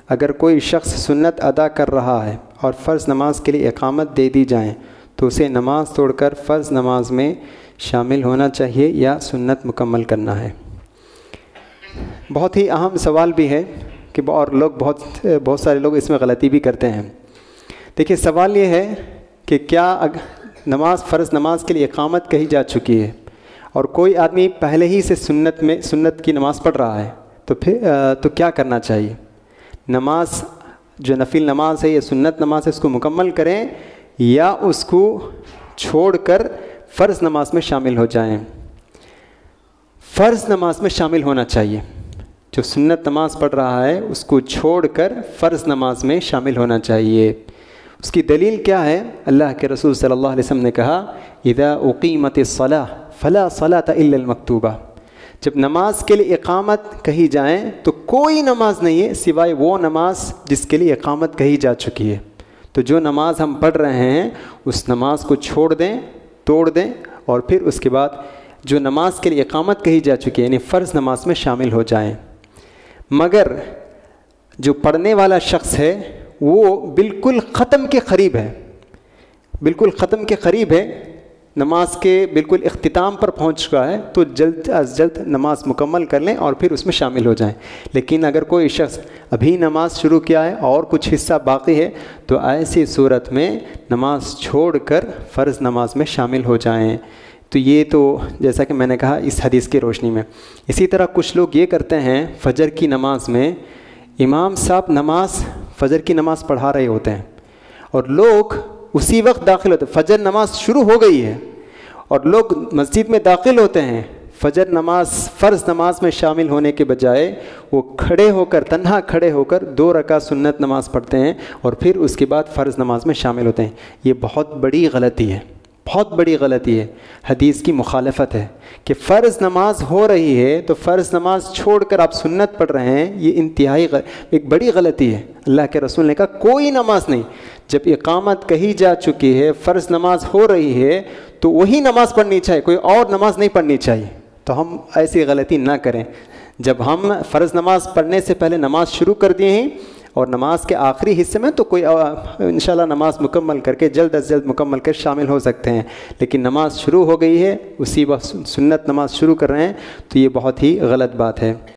اگر کوئی شخص سنت ادا کر رہا ہے اور فرض نماز کے لیے اقامت دے دی جائیں تو اسے نماز توڑ کر فرض نماز میں شامل ہونا چاہیے یا سنت مکمل کرنا ہے؟ بہت ہی اہم سوال بھی ہے کہ اور لوگ بہت سارے لوگ اس میں غلطی بھی کرتے ہیں۔ دیکھیے، سوال یہ ہے کہ کیا فرض نماز کے لیے اقامت کہی جا چکی ہے اور کوئی آدمی پہلے ہی سے سنت کی نماز پڑھ رہا ہے تو کیا کرنا چاہیے؟ نماز جو نفل نماز ہے یا سنت نماز ہے اس کو مکمل کریں یا اس کو چھوڑ کر فرض نماز میں شامل ہو جائیں؟ فرض نماز میں شامل ہونا چاہیے۔ جو سنت نماز پڑھ رہا ہے اس کو چھوڑ کر فرض نماز میں شامل ہونا چاہیے۔ اس کی دلیل کیا ہے؟ اللہ کے رسول صلی اللہ علیہ وسلم نے کہا اذا اقیمت الصلاۃ فلا صلاۃ الا المکتوبہ، جب نماز کے لیے اقامت کہی جائیں تو کوئی نماز نہیں ہے سوائے وہ نماز جس کے لیے اقامت کہی جا چکی ہے۔ تو جو نماز ہم پڑھ رہے ہیں اس نماز کو چھوڑ دیں، توڑ دیں، اور پھر اس کے بعد جو نماز کے لیے اقامت کہی جا چکی ہے یعنی فرض نماز میں شامل ہو جائیں۔ مگر جو پڑھنے والا شخص ہے وہ بالکل ختم کے قریب ہے، بالکل ختم کے قریب ہے، نماز کے بالکل اختتام پر پہنچ چکا ہے، تو جلد از جلد نماز مکمل کر لیں اور پھر اس میں شامل ہو جائیں۔ لیکن اگر کوئی شخص ابھی نماز شروع کیا ہے اور کچھ حصہ باقی ہے تو ایسی صورت میں نماز چھوڑ کر فرض نماز میں شامل ہو جائیں۔ تو یہ تو جیسا کہ میں نے کہا اس حدیث کی روشنی میں۔ اسی طرح کچھ لوگ یہ کرتے ہیں، فجر کی نماز میں امام صاحب فجر کی نماز پڑھا رہے ہوتے ہیں اور لوگ اسی وقت داخل ہوتے ہیں، فجر نماز شروع ہو گئی ہے اور لوگ مسجد میں داخل ہوتے ہیں، فجر نماز فرض نماز میں شامل ہونے کے بجائے وہ تنہا کھڑے ہو کر 2 رکعت سنت نماز پڑھتے ہیں اور پھر اس کے بعد فرض نماز میں شامل ہوتے ہیں۔ یہ بہت بڑی غلطی ہے، بہت بڑی غلطی ہے، حدیث کی مخالفت ہے کہ فرض نماز ہو رہی ہے تو فرض نماز چھوڑ کر آپ سنت پڑھ رہے ہیں، یہ انتہائی ایک بڑی غلطی ہے۔ اللہ کے رسول نے کہا کوئی نماز نہیں، جب اقامت کہی جا چکی ہے، فرض نماز ہو رہی ہے تو وہی نماز پڑھنی چاہیے، کوئی اور نماز نہیں پڑھنی چاہیے۔ تو ہم ایسی غلطی نہ کریں، جب ہم فرض نماز پڑھنے سے پہلے نماز شروع کر دیے ہیں اور نماز کے آخری حصے میں تو کوئی انشاءاللہ نماز مکمل کر کے جلد از جلد مکمل کر شامل ہو سکتے ہیں، لیکن نماز شروع ہو گئی ہے اسی وقت سنت نماز شروع کر رہے ہیں تو یہ بہت ہی غلط بات ہے۔